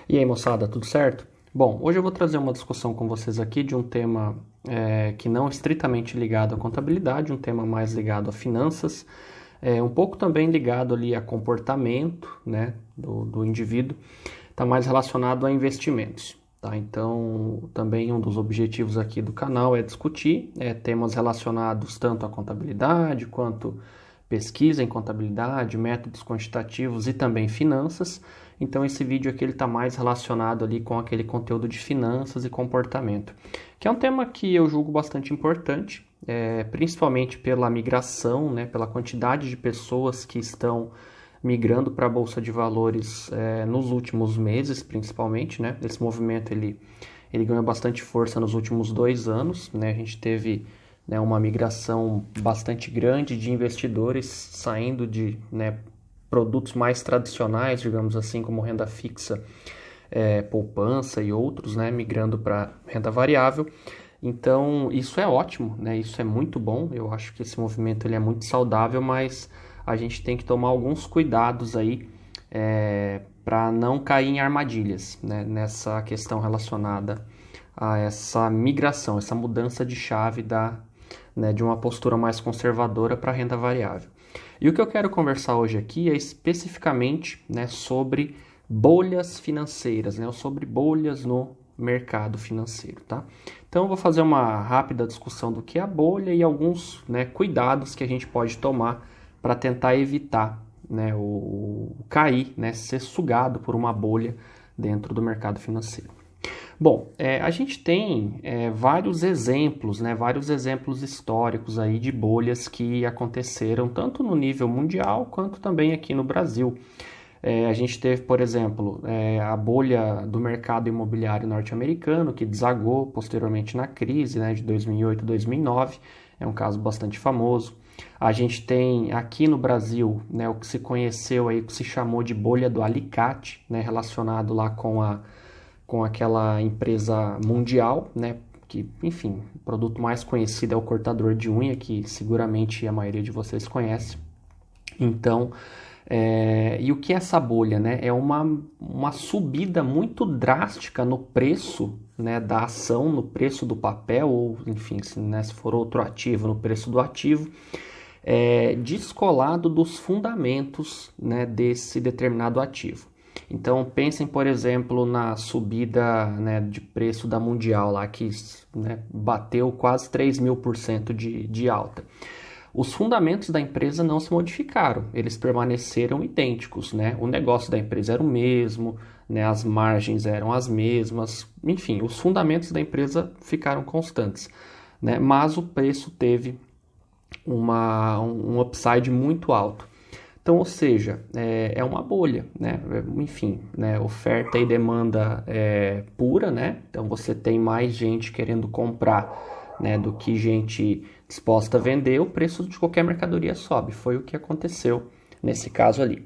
E aí, moçada, tudo certo? Bom, hoje eu vou trazer uma discussão com vocês aqui de um tema que não é estritamente ligado à contabilidade, um tema mais ligado a finanças, um pouco também ligado ali a comportamento, né, do indivíduo, está mais relacionado a investimentos, tá? Então, também um dos objetivos aqui do canal é discutir temas relacionados tanto à contabilidade quanto pesquisa em contabilidade, métodos quantitativos e também finanças. Então esse vídeo aqui ele está mais relacionado ali com aquele conteúdo de finanças e comportamento, que é um tema que eu julgo bastante importante, principalmente pela migração, né, pela quantidade de pessoas que estão migrando para a Bolsa de Valores nos últimos meses, principalmente, né? Esse movimento ele ganhou bastante força nos últimos 2 anos, né? A gente teve, né, uma migração bastante grande de investidores saindo de, né, produtos mais tradicionais, digamos assim, como renda fixa, poupança e outros, né, migrando para renda variável. Então, isso é ótimo, né? Isso é muito bom. Eu acho que esse movimento ele é muito saudável, mas a gente tem que tomar alguns cuidados aí para não cair em armadilhas, né? Nessa questão relacionada a essa migração, essa mudança de chave de uma postura mais conservadora para renda variável. E o que eu quero conversar hoje aqui é especificamente, né, sobre bolhas financeiras, né, ou sobre bolhas no mercado financeiro, tá? Então eu vou fazer uma rápida discussão do que é a bolha e alguns, né, cuidados que a gente pode tomar para tentar evitar, né, o cair, né, ser sugado por uma bolha dentro do mercado financeiro. Bom, a gente tem vários exemplos, né, vários exemplos históricos aí de bolhas que aconteceram tanto no nível mundial quanto também aqui no Brasil. A gente teve, por exemplo, a bolha do mercado imobiliário norte-americano, que desagou posteriormente na crise, né, de 2008 2009, é um caso bastante famoso. A gente tem aqui no Brasil, né, o que se conheceu aí, o que se chamou de bolha do alicate, né, relacionado lá com aquela empresa mundial, né, que, enfim, o produto mais conhecido é o cortador de unha, que seguramente a maioria de vocês conhece. Então, e o que é essa bolha, né? É uma subida muito drástica no preço, né, da ação, no preço do papel, ou enfim, se for outro ativo, no preço do ativo, descolado dos fundamentos, né, desse determinado ativo. Então, pensem, por exemplo, na subida, né, de preço da Mundial, lá que, né, bateu quase 3.000% de alta. Os fundamentos da empresa não se modificaram, eles permaneceram idênticos, né? O negócio da empresa era o mesmo, né? As margens eram as mesmas, enfim, os fundamentos da empresa ficaram constantes, né? Mas o preço teve um upside muito alto. Então, ou seja, é uma bolha, né? Enfim, né? Oferta e demanda pura, né? Então você tem mais gente querendo comprar, né, do que gente disposta a vender, o preço de qualquer mercadoria sobe. Foi o que aconteceu nesse caso ali.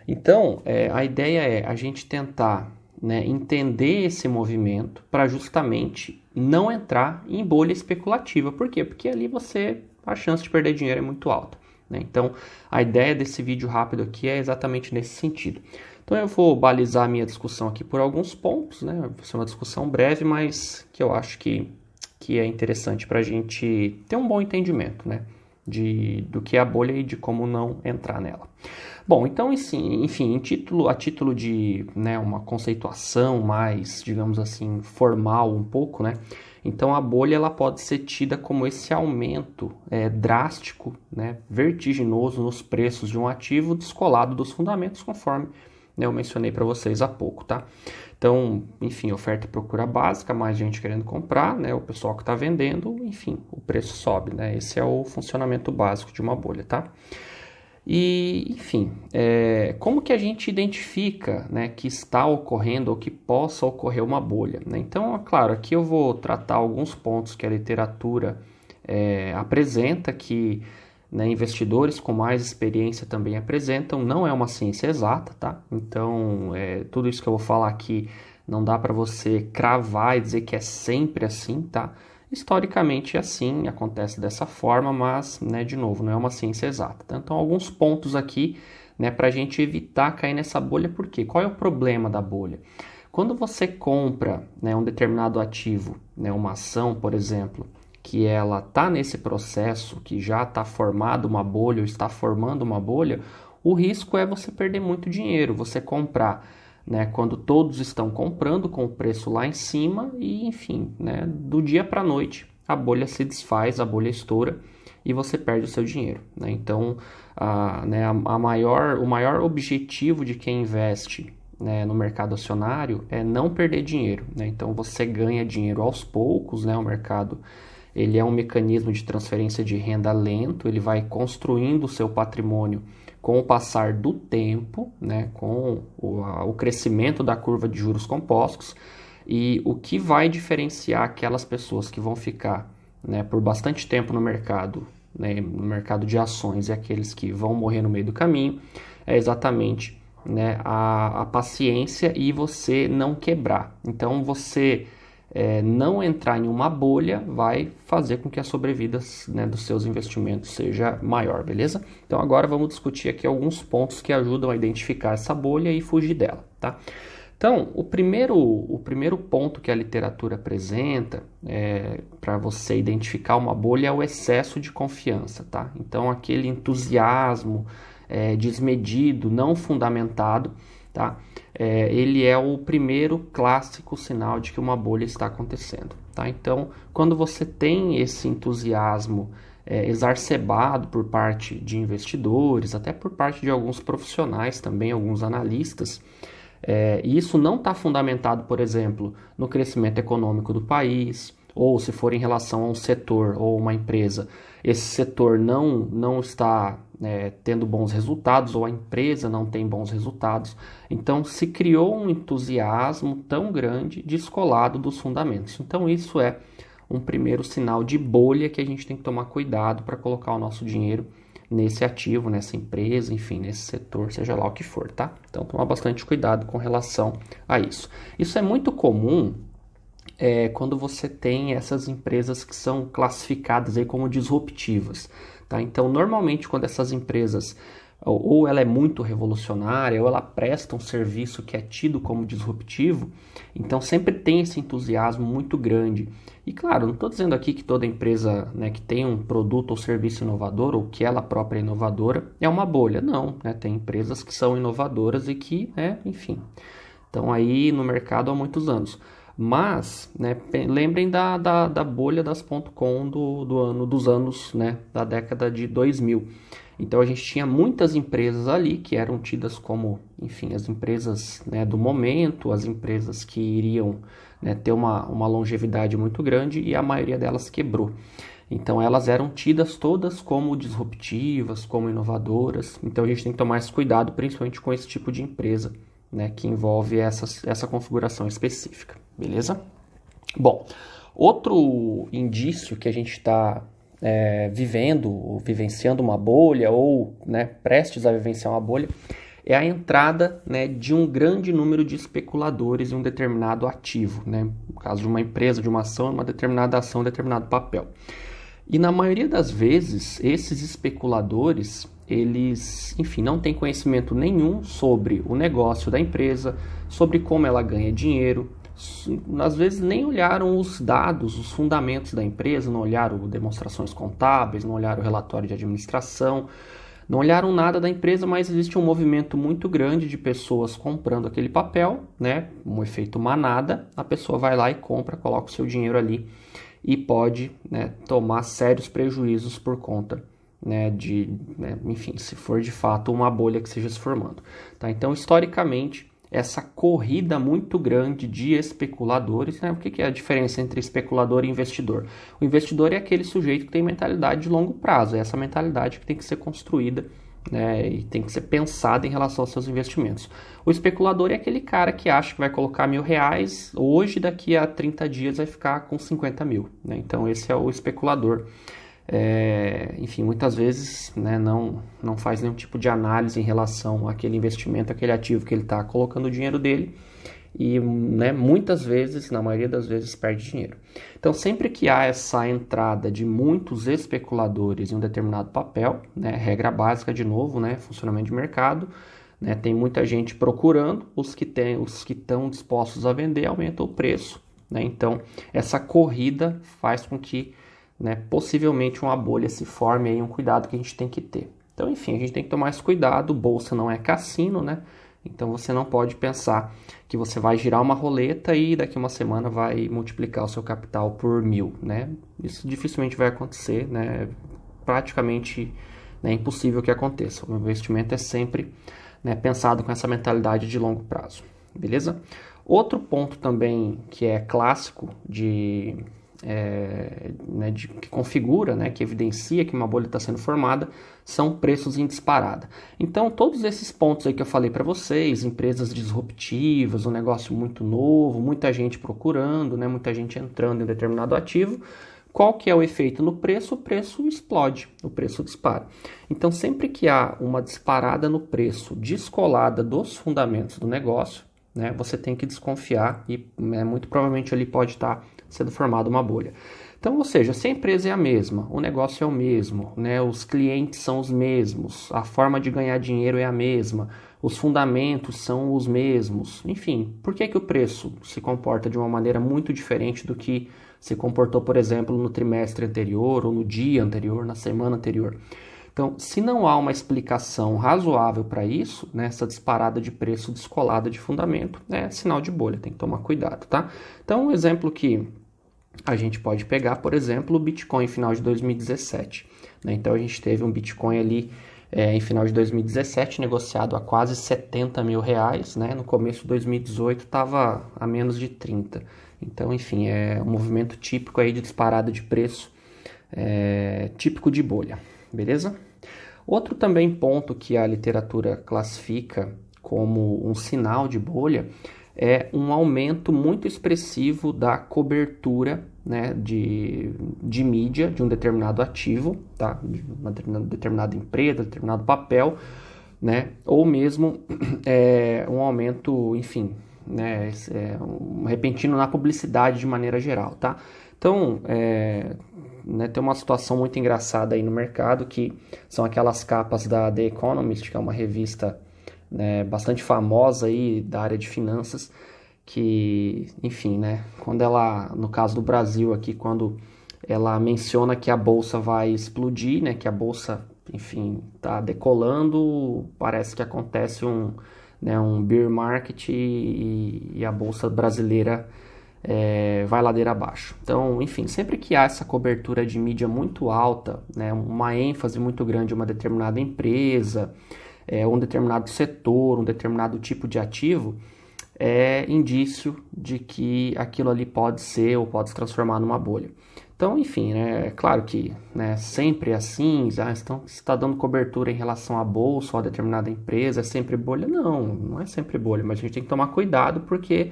Então, a ideia é a gente tentar, né, entender esse movimento para justamente não entrar em bolha especulativa. Por quê? Porque ali a chance de perder dinheiro é muito alta, né? Então, a ideia desse vídeo rápido aqui é exatamente nesse sentido. Então, eu vou balizar a minha discussão aqui por alguns pontos, né? Vai ser uma discussão breve, mas que eu acho que é interessante para a gente ter um bom entendimento, né, do que é a bolha e de como não entrar nela. Bom, então, enfim, a título de, né, uma conceituação mais, digamos assim, formal um pouco, né, então a bolha ela pode ser tida como esse aumento drástico, né, vertiginoso nos preços de um ativo descolado dos fundamentos, conforme, né, eu mencionei para vocês há pouco, tá? Então, enfim, oferta e procura básica, mais gente querendo comprar, né? O pessoal que está vendendo, enfim, o preço sobe, né? Esse é o funcionamento básico de uma bolha, tá? E, enfim, como que a gente identifica, né, que está ocorrendo ou que possa ocorrer uma bolha, né? Então, é claro, aqui eu vou tratar alguns pontos que a literatura apresenta, que, né, investidores com mais experiência também apresentam. Não é uma ciência exata, tá? Então, tudo isso que eu vou falar aqui não dá para você cravar e dizer que é sempre assim, tá? Historicamente é assim, acontece dessa forma, mas, né, de novo, não é uma ciência exata. Então, alguns pontos aqui, né, para a gente evitar cair nessa bolha. Por quê? Qual é o problema da bolha? Quando você compra, né, um determinado ativo, né, uma ação, por exemplo, que ela está nesse processo, que já está formada uma bolha ou está formando uma bolha, o risco é você perder muito dinheiro, você comprar, né, quando todos estão comprando com o preço lá em cima e, enfim, né, do dia para a noite a bolha se desfaz, a bolha estoura e você perde o seu dinheiro, né? Então, o maior objetivo de quem investe, né, no mercado acionário é não perder dinheiro, né? Então, você ganha dinheiro aos poucos, né? O mercado ele é um mecanismo de transferência de renda lento, ele vai construindo o seu patrimônio com o passar do tempo, né, com o crescimento da curva de juros compostos, e o que vai diferenciar aquelas pessoas que vão ficar, né, por bastante tempo no mercado, né, no mercado de ações, e aqueles que vão morrer no meio do caminho, é exatamente, né, a paciência e você não quebrar. Então, você não entrar em uma bolha vai fazer com que a sobrevida, né, dos seus investimentos seja maior, beleza? Então agora vamos discutir aqui alguns pontos que ajudam a identificar essa bolha e fugir dela, tá? Então, o primeiro ponto que a literatura apresenta para você identificar uma bolha é o excesso de confiança, tá? Então, aquele entusiasmo desmedido, não fundamentado, tá? Ele é o primeiro clássico sinal de que uma bolha está acontecendo, tá? Então, quando você tem esse entusiasmo exacerbado por parte de investidores, até por parte de alguns profissionais também, alguns analistas, e isso não está fundamentado, por exemplo, no crescimento econômico do país, ou se for em relação a um setor ou uma empresa, esse setor não está tendo bons resultados, ou a empresa não tem bons resultados. Então, se criou um entusiasmo tão grande descolado dos fundamentos. Então, isso é um primeiro sinal de bolha que a gente tem que tomar cuidado para colocar o nosso dinheiro nesse ativo, nessa empresa, enfim, nesse setor, seja lá o que for, tá? Então, tomar bastante cuidado com relação a isso. Isso é muito comum quando você tem essas empresas que são classificadas aí como disruptivas, tá? Então, normalmente, quando essas empresas ou ela é muito revolucionária, ou ela presta um serviço que é tido como disruptivo, então sempre tem esse entusiasmo muito grande. E claro, não estou dizendo aqui que toda empresa, né, que tem um produto ou serviço inovador, ou que ela própria é inovadora, é uma bolha. Não, né? Tem empresas que são inovadoras e que, enfim, estão aí no mercado há muitos anos. Mas, né, lembrem da bolha das .com dos anos, né, da década de 2000. Então a gente tinha muitas empresas ali que eram tidas como, enfim, as empresas, né, do momento, as empresas que iriam, né, ter uma longevidade muito grande, e a maioria delas quebrou. Então elas eram tidas todas como disruptivas, como inovadoras. Então a gente tem que tomar esse cuidado, principalmente com esse tipo de empresa, né, que envolve essa configuração específica, beleza? Bom, outro indício que a gente está vivenciando uma bolha, ou, né, prestes a vivenciar uma bolha, é a entrada, né, de um grande número de especuladores em um determinado ativo, né? No caso de uma empresa, de uma ação, uma determinada ação, um determinado papel. E na maioria das vezes, esses especuladores, eles, enfim, não têm conhecimento nenhum sobre o negócio da empresa, sobre como ela ganha dinheiro. Às vezes nem olharam os dados, os fundamentos da empresa, não olharam demonstrações contábeis, não olharam o relatório de administração, não olharam nada da empresa, mas existe um movimento muito grande de pessoas comprando aquele papel, né? Um efeito manada, a pessoa vai lá e compra, coloca o seu dinheiro ali e pode, né, tomar sérios prejuízos por conta, né, enfim, se for de fato uma bolha que esteja se formando, tá? Então, historicamente, essa corrida muito grande de especuladores, né? O que é a diferença entre especulador e investidor? O investidor é aquele sujeito que tem mentalidade de longo prazo, é essa mentalidade que tem que ser construída, né, e tem que ser pensada em relação aos seus investimentos. O especulador é aquele cara que acha que vai colocar R$1.000 hoje, daqui a 30 dias vai ficar com 50 mil, né? Então esse é o especulador. Enfim, muitas vezes, né, não faz nenhum tipo de análise em relação àquele investimento, aquele ativo que ele está colocando o dinheiro dele, e, né, muitas vezes, na maioria das vezes, perde dinheiro. Então, sempre que há essa entrada de muitos especuladores em um determinado papel, né, regra básica de novo, né, funcionamento de mercado, né? Tem muita gente procurando, os que estão dispostos a vender aumentam o preço, né? Então, essa corrida faz com que, né, possivelmente uma bolha se forme, aí um cuidado que a gente tem que ter. Então, enfim, a gente tem que tomar esse cuidado. Bolsa não é cassino, né? Então você não pode pensar que você vai girar uma roleta e daqui uma semana vai multiplicar o seu capital por 1.000, né? Isso dificilmente vai acontecer, né? Praticamente, né, impossível que aconteça. O investimento é sempre, né, pensado com essa mentalidade de longo prazo, beleza? Outro ponto também que é clássico que configura, né, que evidencia que uma bolha está sendo formada, são preços em disparada. Então, todos esses pontos aí que eu falei para vocês, empresas disruptivas, um negócio muito novo, muita gente procurando, né, muita gente entrando em determinado ativo, qual que é o efeito no preço? O preço explode, o preço dispara. Então, sempre que há uma disparada no preço descolada dos fundamentos do negócio, né, você tem que desconfiar e, né, muito provavelmente ali pode estar sendo formada uma bolha. Então, ou seja, se a empresa é a mesma, o negócio é o mesmo, né, os clientes são os mesmos, a forma de ganhar dinheiro é a mesma, os fundamentos são os mesmos, enfim, por que que o preço se comporta de uma maneira muito diferente do que se comportou, por exemplo, no trimestre anterior, ou no dia anterior, na semana anterior? Então, se não há uma explicação razoável para isso, né, essa disparada de preço descolada de fundamento, é sinal de bolha, tem que tomar cuidado, tá? Então, um exemplo que a gente pode pegar, por exemplo, o Bitcoin em final de 2017. Né? Então, a gente teve um Bitcoin ali em final de 2017 negociado a quase 70 mil reais, né? No começo de 2018 estava a menos de 30. Então, enfim, é um movimento típico aí de disparada de preço, típico de bolha. Beleza? Outro também ponto que a literatura classifica como um sinal de bolha é um aumento muito expressivo da cobertura, né, de mídia de um determinado ativo, tá? De uma determinada empresa, determinado papel, né? Ou mesmo um aumento, enfim, né, um repentino na publicidade de maneira geral, tá? Então, né, tem uma situação muito engraçada aí no mercado, que são aquelas capas da The Economist, que é uma revista, né, bastante famosa aí da área de finanças, que, enfim, né, quando ela, no caso do Brasil aqui, quando ela menciona que a bolsa vai explodir, né, que a bolsa, enfim, está decolando, parece que acontece um bear market e a bolsa brasileira vai ladeira abaixo. Então, enfim, sempre que há essa cobertura de mídia muito alta, né, uma ênfase muito grande em uma determinada empresa, um determinado setor, um determinado tipo de ativo, é indício de que aquilo ali pode ser ou pode se transformar numa bolha. Então, enfim, né, é claro que, né, sempre é assim, então, se está dando cobertura em relação à bolsa ou a determinada empresa, é sempre bolha? Não, não é sempre bolha, mas a gente tem que tomar cuidado porque,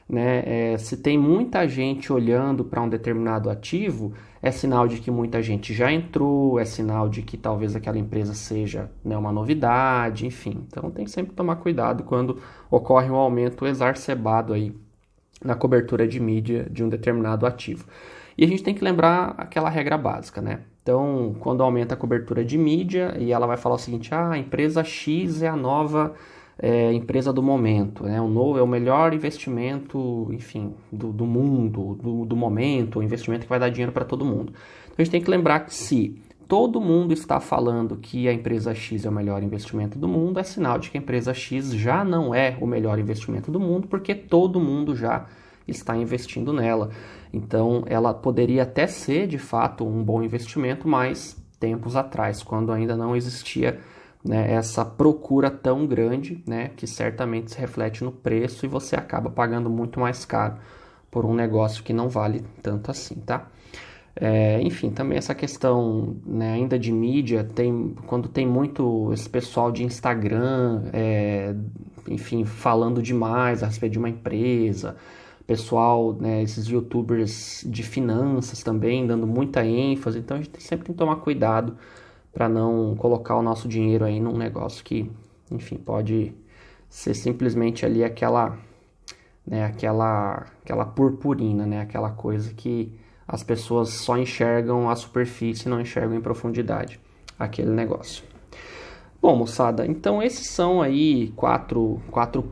né, se tem muita gente olhando para um determinado ativo, é sinal de que muita gente já entrou, é sinal de que talvez aquela empresa seja, né, uma novidade, enfim. Então tem que sempre tomar cuidado quando ocorre um aumento exacerbado aí na cobertura de mídia de um determinado ativo. E a gente tem que lembrar aquela regra básica, né? Então, quando aumenta a cobertura de mídia e ela vai falar o seguinte, a empresa X é a nova empresa do momento, né? É o melhor investimento, enfim, do mundo, do momento, o investimento que vai dar dinheiro para todo mundo. Então a gente tem que lembrar que se todo mundo está falando que a empresa X é o melhor investimento do mundo, é sinal de que a empresa X já não é o melhor investimento do mundo, porque todo mundo já está investindo nela. Então ela poderia até ser de fato um bom investimento, mas tempos atrás, quando ainda não existia, né, essa procura tão grande, né, que certamente se reflete no preço e você acaba pagando muito mais caro por um negócio que não vale tanto assim, tá? Enfim, também essa questão, né, ainda de mídia, quando tem muito esse pessoal de Instagram, enfim, falando demais a respeito de uma empresa, pessoal, né, esses youtubers de finanças também, dando muita ênfase, então a gente sempre tem que tomar cuidado para não colocar o nosso dinheiro aí num negócio que, enfim, pode ser simplesmente ali aquela purpurina, né, aquela coisa que as pessoas só enxergam a superfície e não enxergam em profundidade aquele negócio. Bom, moçada, então esses são aí quatro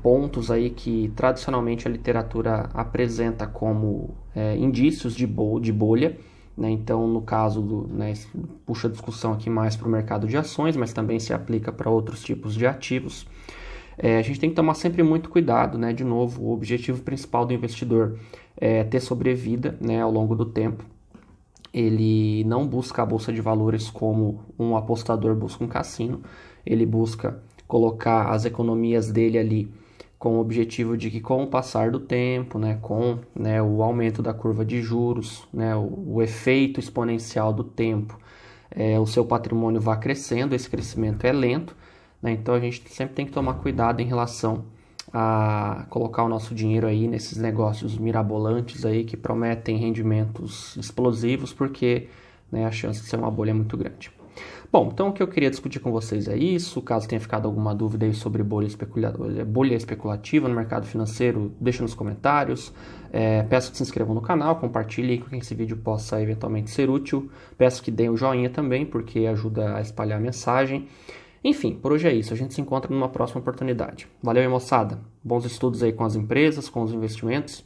pontos aí que tradicionalmente a literatura apresenta como indícios de bolha, né? Então, no caso puxa a discussão aqui mais para o mercado de ações, mas também se aplica para outros tipos de ativos. A gente tem que tomar sempre muito cuidado, né? De novo, o objetivo principal do investidor é ter sobrevida, né, ao longo do tempo. Ele não busca a bolsa de valores como um apostador busca um cassino. Ele busca colocar as economias dele ali com o objetivo de que, com o passar do tempo, né, com, né, o aumento da curva de juros, né, o efeito exponencial do tempo, o seu patrimônio vá crescendo. Esse crescimento é lento, né, então a gente sempre tem que tomar cuidado em relação a colocar o nosso dinheiro aí nesses negócios mirabolantes aí que prometem rendimentos explosivos, porque, né, a chance de ser uma bolha é muito grande. Bom, então o que eu queria discutir com vocês é isso. Caso tenha ficado alguma dúvida aí sobre bolha especulativa no mercado financeiro, deixa nos comentários. Peço que se inscrevam no canal, compartilhem com quem esse vídeo possa eventualmente ser útil. Peço que deem o joinha também, porque ajuda a espalhar a mensagem. Enfim, por hoje é isso. A gente se encontra numa próxima oportunidade. Valeu aí, moçada. Bons estudos aí com as empresas, com os investimentos.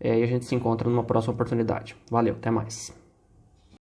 E a gente se encontra numa próxima oportunidade. Valeu, até mais.